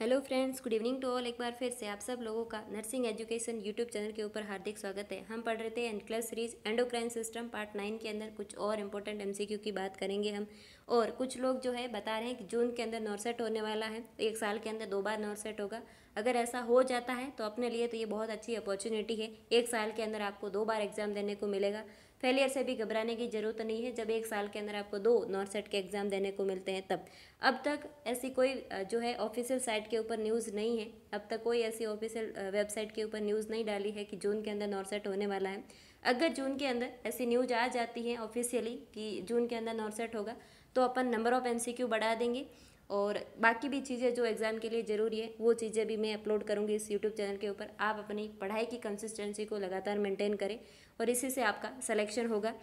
Hello friends, good evening to all. एक बार फिर से आप सब लोगों का नर्सिंग एजुकेशन यूट्यूब चैनल के ऊपर हार्दिक स्वागत है। हम पढ़ रहे थे and class series endocrine system part 9 के अंदर कुछ और इंपॉर्टेंट एमसीक्यू की बात करेंगे हम। और कुछ लोग जो है बता रहे हैं कि जून के अंदर नॉर्सेट होने वाला है, एक साल के अंदर 2 बार नॉर्सेट होगा। अगर ऐसा हो जाता है तो अपने लिए तो ये बहुत अच्छी अपॉर्चुनिटी है। एक साल के अंदर आपको 2 बार एग्जाम देने को मिलेगा। फेलियर से भी घबराने की ज़रूरत नहीं है। जब एक साल के अंदर आपको 2 नॉर्सेट के एग्ज़ाम देने को मिलते हैं तब। अब तक ऐसी कोई जो है ऑफिशियल साइट के ऊपर न्यूज़ नहीं है। अब तक कोई ऐसी ऑफिशियल वेबसाइट के ऊपर न्यूज़ नहीं डाली है कि जून के अंदर नॉर्सेट होने वाला है। अगर जून के अंदर ऐसी न्यूज़ आ जाती है ऑफिशियली कि जून के अंदर नॉर्सेट होगा तो अपन नंबर ऑफ़ एमसीक्यू बढ़ा देंगे। और बाकी भी चीज़ें जो एग्ज़ाम के लिए ज़रूरी है वो चीज़ें भी मैं अपलोड करूँगी इस यूट्यूब चैनल के ऊपर। आप अपनी पढ़ाई की कंसिस्टेंसी को लगातार मेंटेन करें और इसी से आपका सिलेक्शन होगा।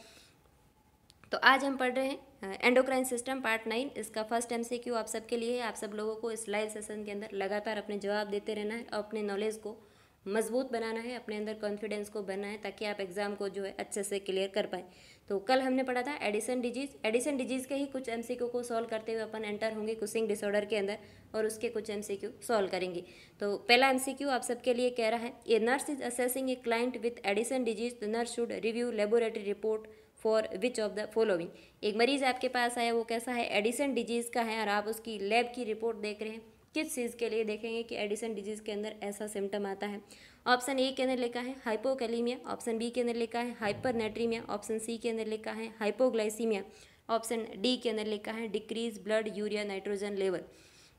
तो आज हम पढ़ रहे हैं एंडोक्राइन सिस्टम पार्ट 9। इसका फर्स्ट एमसीक्यू आप सबके लिए है। आप सब लोगों को इस लाइव सेशन के अंदर लगातार अपने जवाब देते रहना है और अपने नॉलेज को मजबूत बनाना है, अपने अंदर कॉन्फिडेंस को बनना है ताकि आप एग्जाम को जो है अच्छे से क्लियर कर पाए। तो कल हमने पढ़ा था एडिसन डिजीज़ के ही कुछ एमसीक्यू को सॉल्व करते हुए अपन एंटर होंगे कुशिंग डिसऑर्डर के अंदर और उसके कुछ एमसीक्यू सॉल्व करेंगे। तो पहला एमसीक्यू आप सबके लिए कह रहा है, a nurse is assessing a client with Addison disease, the nurse should review laboratory report for which of the following. एक मरीज आपके पास आया, वो कैसा है, एडिसन डिजीज़ का है और आप उसकी लैब की रिपोर्ट देख रहे हैं। किस चीज़ के लिए देखेंगे कि एडिसन डिजीज़ के अंदर ऐसा सिम्टम आता है। ऑप्शन ए के अंदर लिखा है हाइपोकैलीमिया, ऑप्शन बी के अंदर लिखा है हाइपरनेट्रीमिया, ऑप्शन सी के अंदर लिखा है हाइपोग्लाइसीमिया, ऑप्शन डी के अंदर लिखा है decrease blood urea nitrogen level.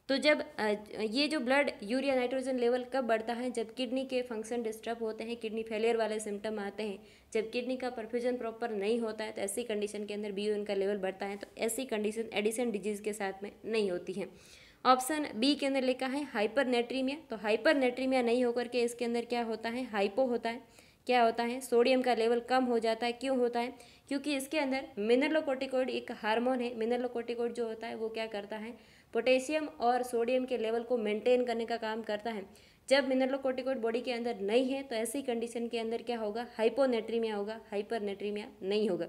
तो जब ये जो ब्लड यूरिया नाइट्रोजन लेवल कब बढ़ता है, जब किडनी के फंक्शन डिस्टर्ब होते हैं, किडनी फेलियर वाले सिम्टम आते हैं, जब किडनी का परफ्यूजन प्रॉपर नहीं होता है, तो ऐसी कंडीशन के अंदर BUN का लेवल बढ़ता है। तो ऐसी कंडीशन एडिसन डिजीज़ के साथ में नहीं होती है। ऑप्शन बी के अंदर लिखा है हाइपरनेट्रीमिया, तो हाइपरनेट्रीमिया नहीं होकर के इसके अंदर क्या होता है, हाइपो होता है। क्या होता है, सोडियम का लेवल कम हो जाता है। क्यों होता है, क्योंकि इसके अंदर मिनरलोकोर्टिकोइड एक हार्मोन है। मिनरलोकोर्टिकोइड जो होता है वो क्या करता है, पोटेशियम और सोडियम के लेवल को मेंटेन करने का काम करता है। जब मिनरलोकोर्टिकोइड बॉडी के अंदर नहीं है तो ऐसी कंडीशन के अंदर क्या होगा, हाइपोनेट्रीमिया होगा, हाइपरनेट्रीमिया नहीं होगा।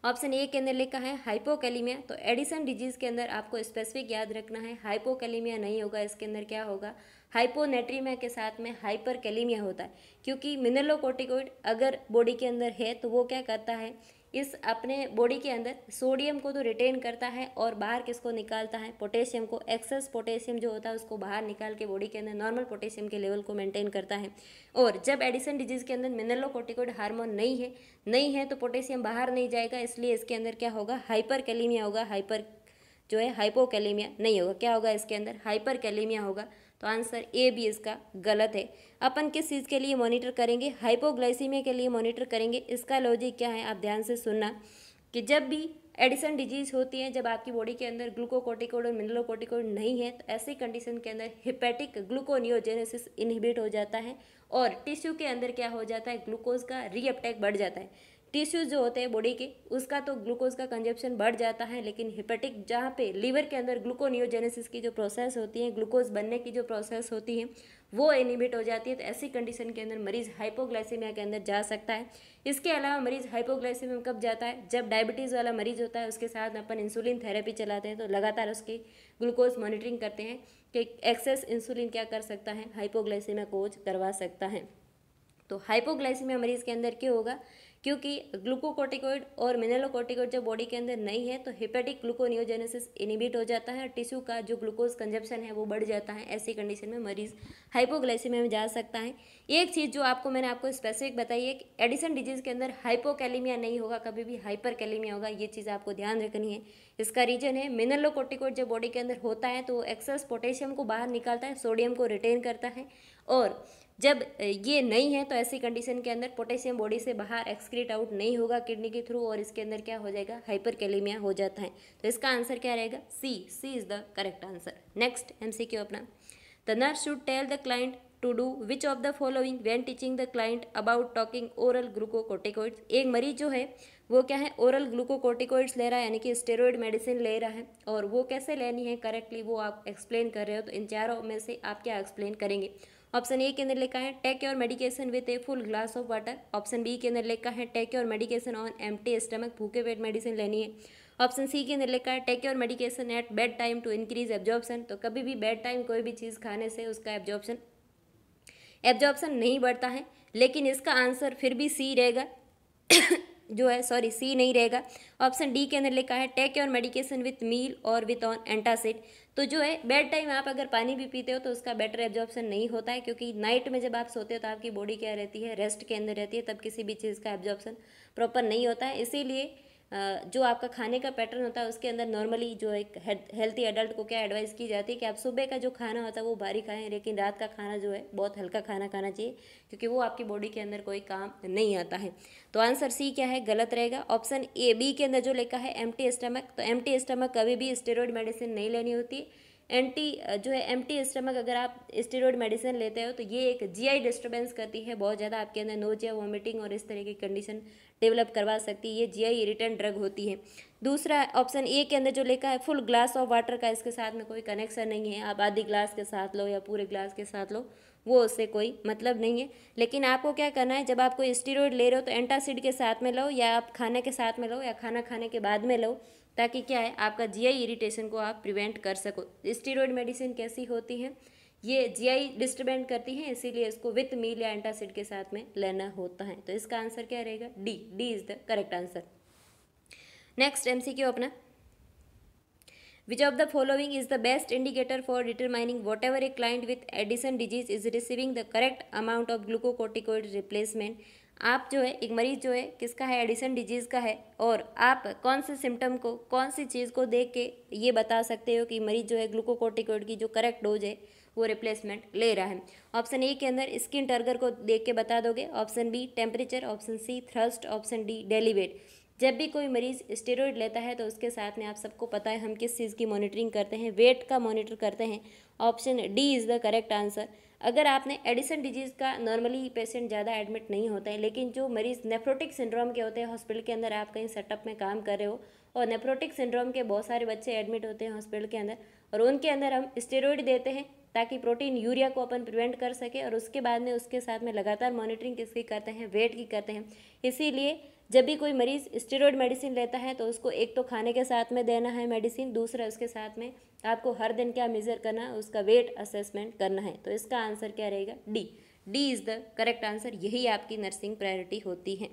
ऑप्शन ए के अंदर लिखा है हाइपोकैलीमिया, तो एडिसन डिजीज़ के अंदर आपको स्पेसिफिक याद रखना है, हाइपोकैलीमिया नहीं होगा, इसके अंदर क्या होगा, हाइपोनेट्रीमिया के साथ में हाइपरकैलीमिया होता है। क्योंकि मिनरलोकोर्टिकोइड अगर बॉडी के अंदर है तो वो क्या करता है, इस अपने बॉडी के अंदर सोडियम को तो रिटेन करता है और बाहर किसको निकालता है, पोटेशियम को। एक्सेस पोटेशियम जो होता है उसको बाहर निकाल के बॉडी के अंदर नॉर्मल पोटेशियम के लेवल को मेंटेन करता है। और जब एडिसन डिजीज़ के अंदर मिनरलोकोर्टिकोइड हार्मोन नहीं है तो पोटेशियम बाहर नहीं जाएगा, इसलिए इसके अंदर क्या होगा, हाइपरकैलीमिया होगा। हाइपर जो है हाइपोकैलीमिया नहीं होगा। क्या होगा, इसके अंदर हाइपरकैलीमिया होगा। तो आंसर ए भी इसका गलत है। अपन किस चीज़ के लिए मॉनिटर करेंगे, हाइपोग्लाइसीमिया के लिए मॉनिटर करेंगे। इसका लॉजिक क्या है, आप ध्यान से सुनना कि जब भी एडिसन डिजीज़ होती है, जब आपकी बॉडी के अंदर ग्लूकोकोर्टिकोइड और मिनरलोकोर्टिकोइड नहीं है, तो ऐसी कंडीशन के अंदर हिपैटिक ग्लूकोनियोजेनेसिस इनहिबिट हो जाता है और टिश्यू के अंदर क्या हो जाता है, ग्लूकोज का रीअपटेक बढ़ जाता है। टिश्यूज जो होते हैं बॉडी के, उसका तो ग्लूकोज का कंजप्शन बढ़ जाता है, लेकिन हिपेटिक जहाँ पे लीवर के अंदर ग्लूकोनियोजेनेसिस की जो प्रोसेस होती है, ग्लूकोज बनने की जो प्रोसेस होती है, वो इनहिबिट हो जाती है। तो ऐसी कंडीशन के अंदर मरीज हाइपोग्लाइसीमिया के अंदर जा सकता है। इसके अलावा मरीज हाइपोग्लाइसीमिया में कब जाता है, जब डायबिटीज़ वाला मरीज होता है, उसके साथ अपन इंसुलिन थेरेपी चलाते हैं, तो लगातार उसकी ग्लूकोज मॉनिटरिंग करते हैं कि एक्सेस इंसुलिन क्या कर सकता है, हाइपोग्लाइसीमिया कोज करवा सकता है। तो हाइपोग्लाइसीमिया मरीज के अंदर क्यों होगा, क्योंकि ग्लूकोकोर्टिकोइड और मिनरलोकोर्टिकोइड जब बॉडी के अंदर नहीं है तो हिपेटिक ग्लूकोनियोजेनेसिस इनहिबिट हो जाता है, टिश्यू का जो ग्लूकोज कंजप्शन है वो बढ़ जाता है। ऐसी कंडीशन में मरीज हाइपोग्लाइसीमिया में जा सकता है। एक चीज़ जो मैंने आपको स्पेसिफिक बताई है कि एडिसन डिजीज़ के अंदर हाइपोकैलीमिया नहीं होगा, कभी भी हाइपरकैलीमिया होगा। ये चीज़ आपको ध्यान रखनी है। इसका रीजन है मिनरलोकोर्टिकोइड जब बॉडी के अंदर होता है तो वो एक्सेस पोटेशियम को बाहर निकालता है, सोडियम को रिटेन करता है। और जब ये नहीं है तो ऐसी कंडीशन के अंदर पोटेशियम बॉडी से बाहर एक्सक्रीट आउट नहीं होगा किडनी के थ्रू और इसके अंदर क्या हो जाएगा, हाइपरकैलीमिया हो जाता है। तो इसका आंसर क्या रहेगा, C is the correct answer. Next MCQ अपना, the nurse should tell the client to do which of the following when teaching the client about taking oral glucocorticoids. एक मरीज जो है वो क्या है, ओरल ग्लूकोकोर्टिकोइड्स ले रहा है, यानी कि स्टेरॉइड मेडिसिन ले रहा है, और वो कैसे लेनी है करेक्टली वो आप एक्सप्लेन कर रहे हो। तो इन चारों में से आप क्या एक्सप्लेन करेंगे। ऑप्शन ए के अंदर लिखा है take your medication with a full glass of water. Option B के अंदर लिखा है take your medication on empty stomach, भूखे पेट मेडिसिन लेनी है। ऑप्शन सी के अंदर लिखा है take your medication at bed time to increase absorption. तो कभी भी बेड टाइम कोई भी चीज़ खाने से उसका एब्जॉर्प्शन नहीं बढ़ता है, लेकिन इसका आंसर फिर भी सी रहेगा जो है, सॉरी सी नहीं रहेगा। ऑप्शन डी के अंदर लिखा है टेक योर मेडिकेशन विथ मील और विथ ऑन एंटासिड। तो जो है बेड टाइम आप अगर पानी भी पीते हो तो उसका बेटर एब्जॉर्प्शन नहीं होता है, क्योंकि नाइट में जब आप सोते हो तो आपकी बॉडी क्या रहती है, रेस्ट के अंदर रहती है, तब किसी भी चीज़ का एब्जॉर्प्शन प्रॉपर नहीं होता है। इसीलिए जो आपका खाने का पैटर्न होता है उसके अंदर नॉर्मली जो एक हेल्थी एडल्ट को क्या एडवाइस की जाती है कि आप सुबह का जो खाना होता है वो भारी खाएं, लेकिन रात का खाना जो है बहुत हल्का खाना खाना चाहिए, क्योंकि वो आपकी बॉडी के अंदर कोई काम नहीं आता है। तो आंसर सी क्या है, गलत रहेगा। ऑप्शन ए बी के अंदर जो लिखा है एम्प्टी स्टमक, तो एम्प्टी स्टमक कभी भी स्टेरॉइड मेडिसिन नहीं लेनी होती। एम्प्टी स्टमक अगर आप स्टेरॉइड मेडिसिन लेते हो तो ये एक जीआई डिस्टर्बेंस करती है बहुत ज़्यादा, आपके अंदर नोजिया, वॉमिटिंग और इस तरह की कंडीशन डेवलप करवा सकती है। ये जीआई इरिटेंट ड्रग होती है। दूसरा ऑप्शन ए के अंदर जो लिखा है फुल ग्लास ऑफ वाटर का इसके साथ में कोई कनेक्शन नहीं है, आप आधी ग्लास के साथ लो या पूरे ग्लास के साथ लो, वो उससे कोई मतलब नहीं है। लेकिन आपको क्या करना है, जब आप कोई स्टेरॉइड ले रहे हो तो एंटासिड के साथ में लो, या आप खाने के साथ में लो, या खाना खाने के बाद में लो, ताकि क्या है आपका जीआई इरिटेशन को आप प्रिवेंट कर सको। स्टेरॉइड मेडिसिन कैसी होती है, ये जीआई डिस्टर्बेंट करती हैं, इसीलिए इसको विथ मील या एंटासिड के साथ में लेना होता है। तो इसका आंसर क्या रहेगा, D. D is the correct answer. Next MCQ अपना, which of the following is the best indicator for determining what ever a client with Addison disease is receiving the correct amount of glucocorticoid replacement. आप जो है एक मरीज जो है किसका है, एडिसन डिजीज़ का है, और आप कौन से सिम्टम को, कौन सी चीज़ को देख के ये बता सकते हो कि मरीज जो है ग्लूकोकोर्टिकोइड की जो करेक्ट डोज है वो रिप्लेसमेंट ले रहा है। ऑप्शन ए के अंदर स्किन टर्गर को देख के बता दोगे, option B temperature, option C thirst, option D daily weight. जब भी कोई मरीज स्टेरॉइड लेता है तो उसके साथ में आप सबको पता है हम किस चीज़ की मॉनिटरिंग करते हैं, वेट का मॉनिटर करते हैं। Option D is the correct answer. अगर आपने एडिसन डिजीज़ का, नॉर्मली पेशेंट ज़्यादा एडमिट नहीं होता है, लेकिन जो मरीज़ नेफ्रोटिक सिंड्रोम के होते हैं, हॉस्पिटल के अंदर आप कहीं सेटअप में काम कर रहे हो और नेफ्रोटिक सिंड्रोम के बहुत सारे बच्चे एडमिट होते हैं हॉस्पिटल के अंदर, और उनके अंदर हम स्टेरॉइड देते हैं ताकि प्रोटीन यूरिया को अपन प्रिवेंट कर सके, और उसके बाद में उसके साथ में लगातार मॉनिटरिंग किसकी करते हैं, वेट की करते हैं। इसीलिए जब भी कोई मरीज़ स्टेरॉइड मेडिसिन लेता है तो उसको एक तो खाने के साथ में देना है मेडिसिन, दूसरा उसके साथ में आपको हर दिन क्या मेज़र करना है, उसका वेट असेसमेंट करना है। तो इसका आंसर क्या रहेगा, D. D is the correct answer. यही आपकी नर्सिंग प्रायोरिटी होती है।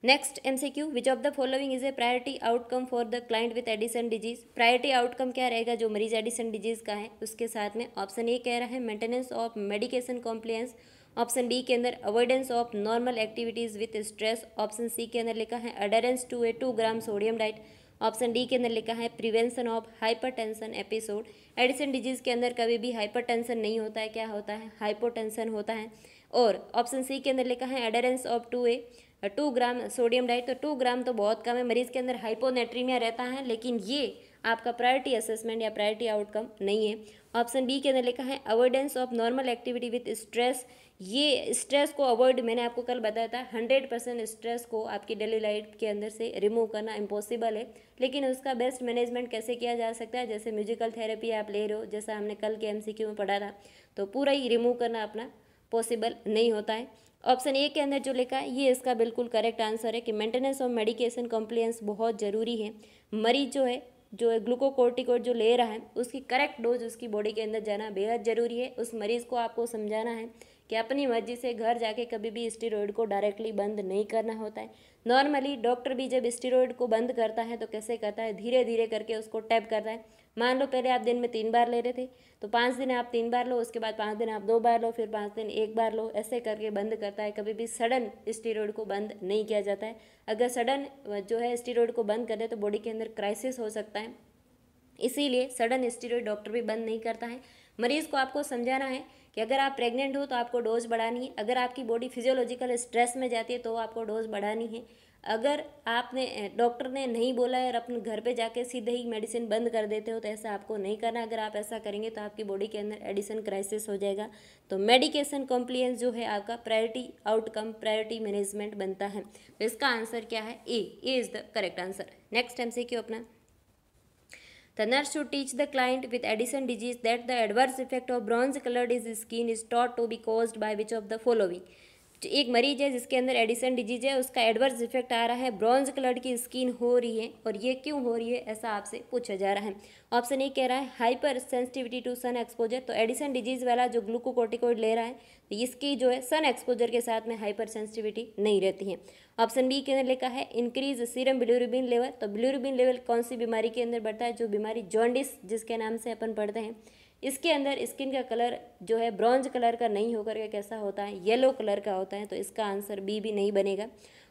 Next MCQ, which of the following is a priority outcome for the client with Addison disease. Priority outcome क्या रहेगा जो मरीज एडिसन डिजीज का है उसके साथ में। ऑप्शन ए कह रहा है maintenance of medication compliance, option B के अंदर avoidance of normal activities with stress, option C के अंदर लिखा है adherence to a 2 gram sodium diet, option D के अंदर लिखा है prevention of hypertension episode. Addison disease के अंदर कभी भी हाइपरटेंशन नहीं होता है, क्या होता है, हाइपोटेंशन होता है। और ऑप्शन सी के अंदर लिखा है एडेरेंस ऑफ 2 ग्राम सोडियम डाइट। तो 2 ग्राम तो बहुत कम है, मरीज़ के अंदर हाइपोनेट्रीमिया रहता है, लेकिन ये आपका प्रायोरिटी असेसमेंट या प्रायोरिटी आउटकम नहीं है। ऑप्शन बी के अंदर लिखा है avoidance of normal activity with stress. ये स्ट्रेस को अवॉइड, मैंने आपको कल बताया था 100% स्ट्रेस को आपकी डेली लाइफ के अंदर से रिमूव करना इम्पॉसिबल है, लेकिन उसका बेस्ट मैनेजमेंट कैसे किया जा सकता है, जैसे म्यूजिकल थेरेपी आप ले रहे हो, जैसा हमने कल के एमसीक्यू में पढ़ा था, तो पूरा ही रिमूव करना अपना पॉसिबल नहीं होता है। ऑप्शन ए के अंदर जो लिखा है ये इसका बिल्कुल करेक्ट आंसर है कि मेंटेनेंस ऑफ मेडिकेशन कॉम्प्लायंस बहुत ज़रूरी है। मरीज जो है ग्लूकोकोर्टिकोइड जो ले रहा है उसकी करेक्ट डोज उसकी बॉडी के अंदर जाना बेहद ज़रूरी है। उस मरीज़ को आपको समझाना है कि अपनी मर्जी से घर जाके कभी भी स्टेरॉइड को डायरेक्टली बंद नहीं करना होता है। नॉर्मली डॉक्टर भी जब स्टेरॉइड को बंद करता है तो कैसे करता है, धीरे धीरे करके उसको टैप करता है। मान लो पहले आप दिन में 3 बार ले रहे थे तो 5 दिन आप 3 बार लो, उसके बाद 5 दिन आप 2 बार लो, फिर 5 दिन 1 बार लो, ऐसे करके बंद करता है। कभी भी सडन स्टेरॉइड को बंद नहीं किया जाता है। अगर सडन जो है स्टेरॉइड को बंद कर दे तो बॉडी के अंदर क्राइसिस हो सकता है, इसीलिए सडन स्टेरॉइड डॉक्टर भी बंद नहीं करता है। मरीज़ को आपको समझाना है कि अगर आप प्रेग्नेंट हो तो आपको डोज बढ़ानी है, अगर आपकी बॉडी फिजियोलॉजिकल स्ट्रेस में जाती है तो आपको डोज बढ़ानी है। अगर आपने डॉक्टर ने नहीं बोला है और अपने घर पे जाके सीधे ही मेडिसिन बंद कर देते हो तो ऐसा आपको नहीं करना। अगर आप ऐसा करेंगे तो आपकी बॉडी के अंदर एडिशन क्राइसिस हो जाएगा। तो मेडिकेशन कॉम्प्लायंस जो है आपका प्रायोरिटी आउटकम, प्रायोरिटी मैनेजमेंट बनता है। तो इसका आंसर क्या है, A is the correct answer. Next MCQ अपना, the nurse should teach the client with Addison disease that the adverse effect of bronze colored his skin is thought to be caused by which of the following। एक मरीज है जिसके अंदर Addison disease है, उसका adverse effect आ रहा है, bronze colour की स्किन हो रही है, और ये क्यों हो रही है ऐसा आपसे पूछा जा रहा है। ऑप्शन ए कह रहा है hypersensitivity to sun exposure. तो एडिसन डिजीज वाला जो ग्लूकोकोर्टिकोइड ले रहा है तो इसकी जो है सन एक्सपोजर के साथ में हाइपर सेंसिटिविटी नहीं रहती है। ऑप्शन बी के अंदर लिखा है इंक्रीज सीरम बिलिरुबिन लेवल। तो बिलिरुबिन लेवल कौन सी बीमारी के अंदर बढ़ता है, जो बीमारी जॉन्डिस जिसके नाम से अपन पढ़ते हैं, इसके अंदर स्किन का कलर जो है ब्रॉन्ज कलर का नहीं होकर के कैसा होता है, येलो कलर का होता है। तो इसका आंसर बी भी नहीं बनेगा।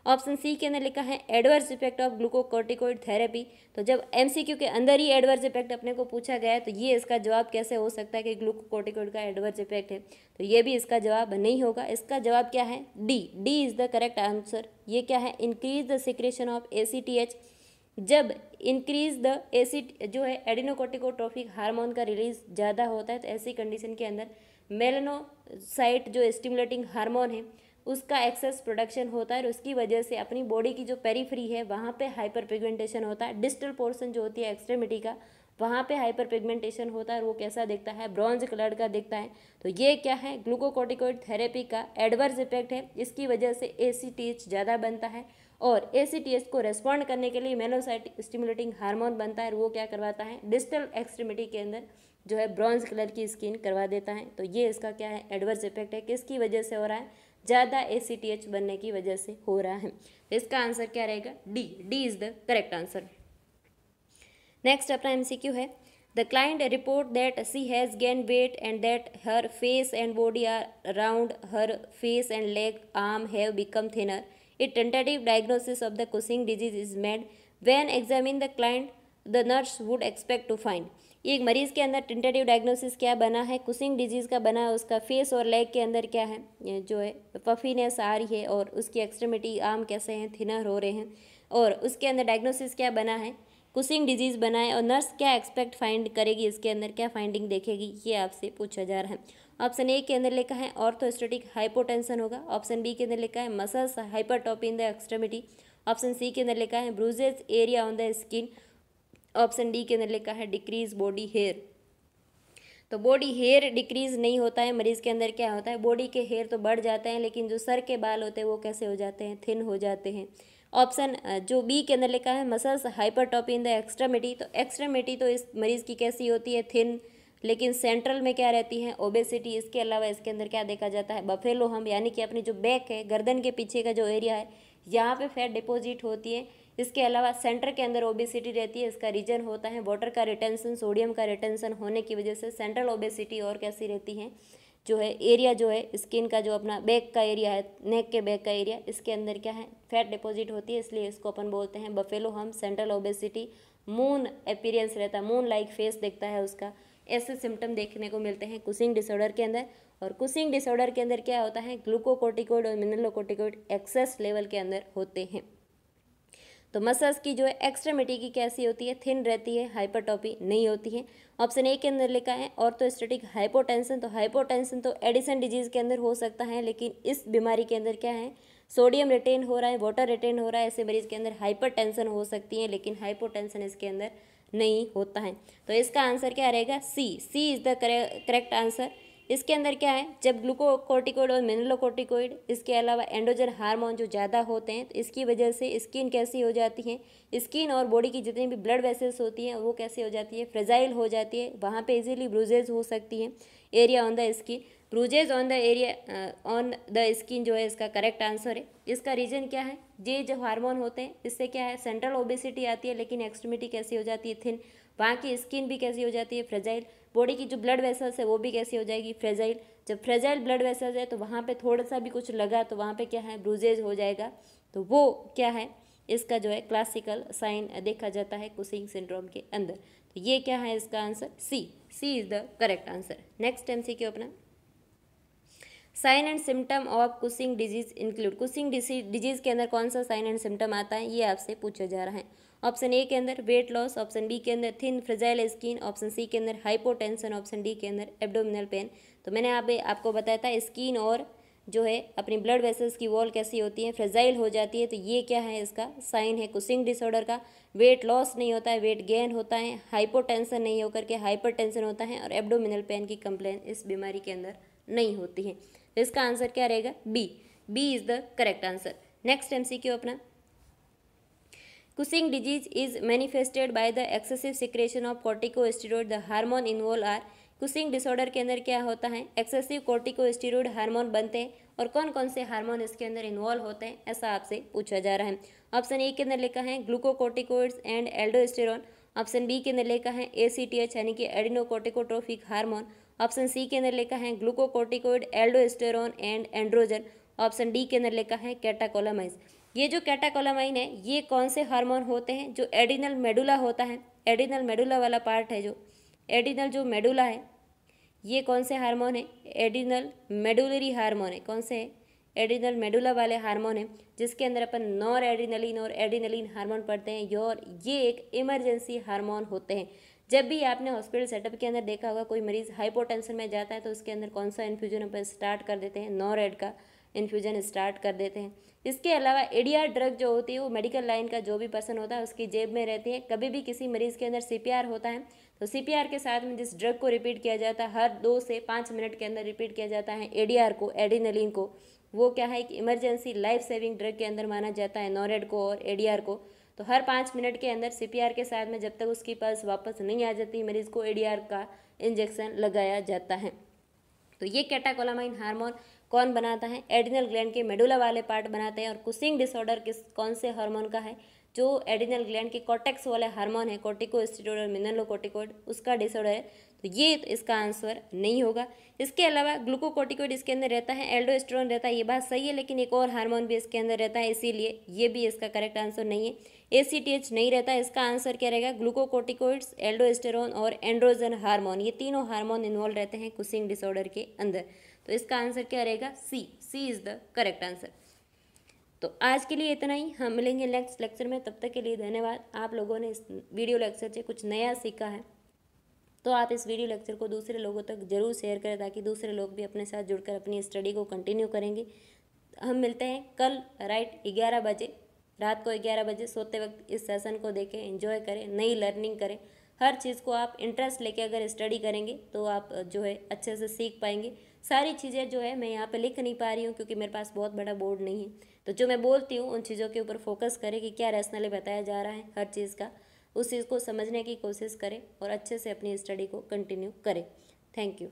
ऑप्शन सी के अंदर लिखा है adverse effect of glucocorticoid therapy. तो जब एमसीक्यू के अंदर ही एडवर्स इफेक्ट अपने को पूछा गया है तो ये इसका जवाब कैसे हो सकता है कि ग्लूकोकोर्टिकोइड का एडवर्स इफेक्ट है, तो ये भी इसका जवाब नहीं होगा। इसका जवाब क्या है, D. D is the correct answer. ये क्या है, increase the secretion of ACTH। जब इंक्रीज द एसिड जो है एडिनोकोर्टिकोट्रोफिक हार्मोन का रिलीज ज़्यादा होता है तो ऐसी कंडीशन के अंदर मेलानोसाइट जो स्टिमुलेटिंग हार्मोन है उसका एक्सेस प्रोडक्शन होता है, और उसकी वजह से अपनी बॉडी की जो पेरीफ्री है वहाँ पे हाइपर पिगमेंटेशन होता है। डिस्टल पोर्शन जो होती है एक्सट्रीमिटी का, वहाँ पे हाइपर पिगमेंटेशन होता है और वो कैसा दिखता है, ब्रॉन्ज कलर का दिखता है। तो ये क्या है, ग्लूकोकोर्टिकोइड थेरेपी का एडवर्स इफेक्ट है। इसकी वजह से ACTH ज़्यादा बनता है, और ACTH को रेस्पॉन्ड करने के लिए मेलानोसाइट स्टिमुलेटिंग हार्मोन बनता है, और वो क्या करवाता है, डिस्टल एक्सट्रीमिटी के अंदर जो है ब्रॉन्ज कलर की स्किन करवा देता है। तो ये इसका क्या है, एडवर्स इफेक्ट है। किसकी वजह से हो रहा है, ज़्यादा ACTH बनने की वजह से हो रहा है। तो इसका आंसर क्या रहेगा, D. D is the correct answer. Next अपना MCQ है, the client report that she has gain weight and that her face and body are around her face and leg arm have become thinner. A tentative diagnosis of the Cushing disease is made when examine the client the nurse would expect to find। एक मरीज़ के अंदर tentative diagnosis क्या बना है, Cushing disease का बना है। उसका फेस और लेग के अंदर क्या है, जो है पफीनेस आ रही है, और उसकी एक्सट्रीमिटी आर्म कैसे हैं, थिनर हो रहे हैं, और उसके अंदर डायग्नोसिस क्या बना है, कुशिंग डिजीज़ बना है। और नर्स क्या एक्सपेक्ट फाइंड करेगी, इसके अंदर क्या फाइंडिंग देखेगी, ये आपसे पूछा जा रहा है। ऑप्शन ए के अंदर लिखा है ऑर्थोस्टेटिक हाइपोटेंशन होगा। ऑप्शन बी के अंदर लिखा है muscles hypertrophy in the extremity. Option C के अंदर लिखा है bruises area on the skin. Option D के अंदर लिखा है डिक्रीज बॉडी हेयर। तो बॉडी हेयर डिक्रीज नहीं होता है, मरीज़ के अंदर क्या होता है, बॉडी के हेयर तो बढ़ जाते हैं, लेकिन जो सर के बाल होते हैं वो कैसे हो जाते हैं, थिन हो जाते हैं। ऑप्शन जो बी के अंदर लिखा है muscles hypertrophy in the extremity. तो एक्सट्रीमिटी तो इस मरीज़ की कैसी होती है, थिन, लेकिन सेंट्रल में क्या रहती है, ओबेसिटी। इसके अलावा इसके अंदर क्या देखा जाता है, बफेलो हम, यानी कि अपनी जो बैक है, गर्दन के पीछे का जो एरिया है, यहाँ पे फैट डिपॉजिट होती है। इसके अलावा सेंटर के अंदर ओबेसिटी रहती है। इसका रीजन होता है वाटर का रिटेंशन, सोडियम का रिटेंशन होने की वजह से सेंट्रल ओबेसिटी। और कैसी रहती है, जो है एरिया जो है स्किन का, जो अपना बैक का एरिया है, नेक के बैक का एरिया, इसके अंदर क्या है, फैट डिपॉजिट होती है, इसलिए इसको अपन बोलते हैं बफेलो हम। सेंट्रल ओबेसिटी, मून अपीयरेंस रहता है, मून लाइक फेस दिखता है उसका। ऐसे सिम्टम देखने को मिलते हैं कुशिंग डिसऑर्डर के अंदर। और कुशिंग डिसऑर्डर के अंदर क्या होता है, ग्लूकोकोर्टिकोइड और मिनरलोकोर्टिकोइड एक्सेस लेवल के अंदर होते हैं। तो मसल्स की जो है एक्सट्रीमिटी की कैसी होती है, थिन रहती है, हाइपरट्रोफी नहीं होती है। ऑप्शन ए के अंदर लिखा है ऑर्थोस्टेटिक हाइपोटेंशन। तो हाइपोटेंशन तो एडिसन डिजीज़ के अंदर हो सकता है, लेकिन इस बीमारी के अंदर क्या है, सोडियम रिटेन हो रहा है, वाटर रिटेन हो रहा है। ऐसे मरीज़ के अंदर हाइपरटेंशन हो सकती है, लेकिन हाइपोटेंशन इसके अंदर नहीं होता है। तो इसका आंसर क्या रहेगा, सी। C is the correct answer. इसके अंदर क्या है, जब ग्लूकोकोर्टिकोइड और मिनरलोकोर्टिकोइड, इसके अलावा एंड्रोजन हार्मोन जो ज़्यादा होते हैं, तो इसकी वजह से स्किन कैसी हो जाती है, स्किन और बॉडी की जितनी भी ब्लड वेसल्स होती हैं वो कैसी हो जाती है, फ्रेजाइल हो जाती है। वहाँ पे इजीली ब्रूजेज हो सकती हैं, area on the skin. Bruises on the area on the skin जो है इसका करेक्ट आंसर है। इसका रीजन क्या है, ये जो हार्मोन होते हैं इससे क्या है, सेंट्रल ओबेसिटी आती है, लेकिन एक्सट्रीमिटी कैसी हो जाती है, थिन। वहाँ की स्किन भी कैसी हो जाती है, फ्रेजाइल। बॉडी की जो ब्लड वेसल्स है वो भी कैसी हो जाएगी, फ्रेजाइल। जब फ्रेजाइल ब्लड वेसल्स है तो वहाँ पे थोड़ा सा भी कुछ लगा तो वहाँ पे क्या है, ब्रूजेज हो जाएगा। तो वो क्या है, इसका जो है क्लासिकल साइन देखा जाता है कुशिंग सिंड्रोम के अंदर। तो ये क्या है इसका answer, C. C is the correct answer. Next MCQ अपना, sign and symptom of Cushing disease include. Cushing disease के अंदर कौन सा साइन एंड सिम्टम आता है, ये आपसे पूछा जा रहा है। ऑप्शन ए के अंदर वेट लॉस, ऑप्शन बी के अंदर thin fragile skin, option C के अंदर हाइपोटेंशन, ऑप्शन डी के अंदर एब्डोमिनल पेन। तो मैंने आपको बताया था स्किन और जो है अपनी ब्लड वेसल्स की वॉल कैसी होती है, फ्रेजाइल हो जाती है। तो ये क्या है, इसका साइन है कुशिंग डिसऑर्डर का। वेट लॉस नहीं होता है, वेट गेन होता है, हाइपोटेंशन नहीं होकर के हाइपरटेंशन होता है, और एब्डोमिनल पेन की कंप्लेन इस बीमारी के अंदर नहीं होती है। तो इसका आंसर क्या रहेगा, B. B is the correct answer. Next MCQ अपना, Cushing disease is manifested by the excessive secretion of corticosteroid, the hormone involve are. Cushing disorder के अंदर क्या होता है, एक्सेसिव कॉर्टिकोस्टेरॉइड हार्मोन बनते हैं, और कौन कौन से हार्मोन इसके अंदर इन्वॉल्व होते हैं, ऐसा आपसे पूछा जा रहा है। ऑप्शन ए के अंदर लिखा है glucocorticoids and aldosterone. Option B के अंदर लिखा है ACTH यानी कि एडिनोकोर्टिकोट्रोफिक हार्मोन। ऑप्शन सी के अंदर लिखा है glucocorticoid, aldosterone and androgen. Option D के अंदर लिखा है कैटाकोलामाइन्स। ये जो कैटाकोलामाइन है ये कौन से हार्मोन होते हैं, जो एडिनल मेडुला होता है, एडिनल मेडुला वाला पार्ट है, जो एडिनल जो मेडुला है, ये कौन से हार्मोन है, एडिनल मेडुलरी हार्मोन है। कौन से है, एडिनल मेडुला वाले हार्मोन है, जिसके अंदर अपन नॉर एडिनलिन और एडिनलिन हार्मोन पढ़ते हैं। और ये एक इमरजेंसी हार्मोन होते हैं। जब भी आपने हॉस्पिटल सेटअप के अंदर देखा होगा कोई मरीज हाइपोटेंशन में जाता है तो उसके अंदर कौन सा इन्फ्यूजन अपन स्टार्ट कर देते हैं, नॉर एड का इन्फ्यूजन स्टार्ट कर देते हैं। इसके अलावा एडीआर ड्रग जो होती है वो मेडिकल लाइन का जो भी पर्सन होता है उसकी जेब में रहती है। कभी भी किसी मरीज़ के अंदर CPR होता है तो CPR के साथ में जिस ड्रग को रिपीट किया जाता है हर 2 से 5 मिनट के अंदर रिपीट किया जाता है एडीआर को, एडिनलिन को, वो क्या है, एक इमरजेंसी लाइफ सेविंग ड्रग के अंदर माना जाता है नॉरेड को और एडीआर को। तो हर 5 मिनट के अंदर CPR के साथ में जब तक उसकी पल्स वापस नहीं आ जाती मरीज़ को एडीआर का इंजेक्शन लगाया जाता है। तो ये कैटाकोलामाइन हार्मोन कौन बनाता है, एडिनल ग्लैंड के मेडुला वाले पार्ट बनाते हैं। और कुशिंग डिसऑर्डर किस कौन से हार्मोन का है, जो एडिनल ग्लैंड के कॉर्टेक्स वाले हार्मोन है, कॉर्टिकोस्टेरॉइड और मिनरलोकोर्टिकोइड, उसका डिसऑर्डर है। तो ये इसका आंसर नहीं होगा। इसके अलावा ग्लूकोकोर्टिकोइड इसके अंदर रहता है, एल्डोस्टेरोन रहता है, ये बात सही है, लेकिन एक और हार्मोन भी इसके अंदर रहता है, इसीलिए ये भी इसका करेक्ट आंसर नहीं है। ACTH नहीं रहता, इसका आंसर क्या रहेगा, ग्लूकोकोर्टिकोइड्स, एल्डोस्टेरोन और एंड्रोजन हार्मोन, ये तीनों हार्मोन इन्वॉल्व रहते हैं कुशिंग डिसऑर्डर के अंदर। तो इसका आंसर क्या रहेगा, सी इज़ द करेक्ट आंसर। तो आज के लिए इतना ही, हम मिलेंगे नेक्स्ट लेक्चर में। तब तक के लिए धन्यवाद। आप लोगों ने इस वीडियो लेक्चर से कुछ नया सीखा है तो आप इस वीडियो लेक्चर को दूसरे लोगों तक जरूर शेयर करें ताकि दूसरे लोग भी अपने साथ जुड़कर अपनी स्टडी को कंटिन्यू करेंगे। हम मिलते हैं कल राइट 11 बजे, रात को 11 बजे सोते वक्त इस सेशन को देखें, एंजॉय करें, नई लर्निंग करें। हर चीज़ को आप इंटरेस्ट लेके अगर स्टडी करेंगे तो आप जो है अच्छे से सीख पाएंगे। सारी चीज़ें जो है मैं यहाँ पे लिख नहीं पा रही हूँ क्योंकि मेरे पास बहुत बड़ा बोर्ड नहीं है, तो जो मैं बोलती हूँ उन चीज़ों के ऊपर फोकस करें कि क्या रैशनली बताया जा रहा है हर चीज़ का, उस चीज़ को समझने की कोशिश करें और अच्छे से अपनी स्टडी को कंटिन्यू करें। Thank you.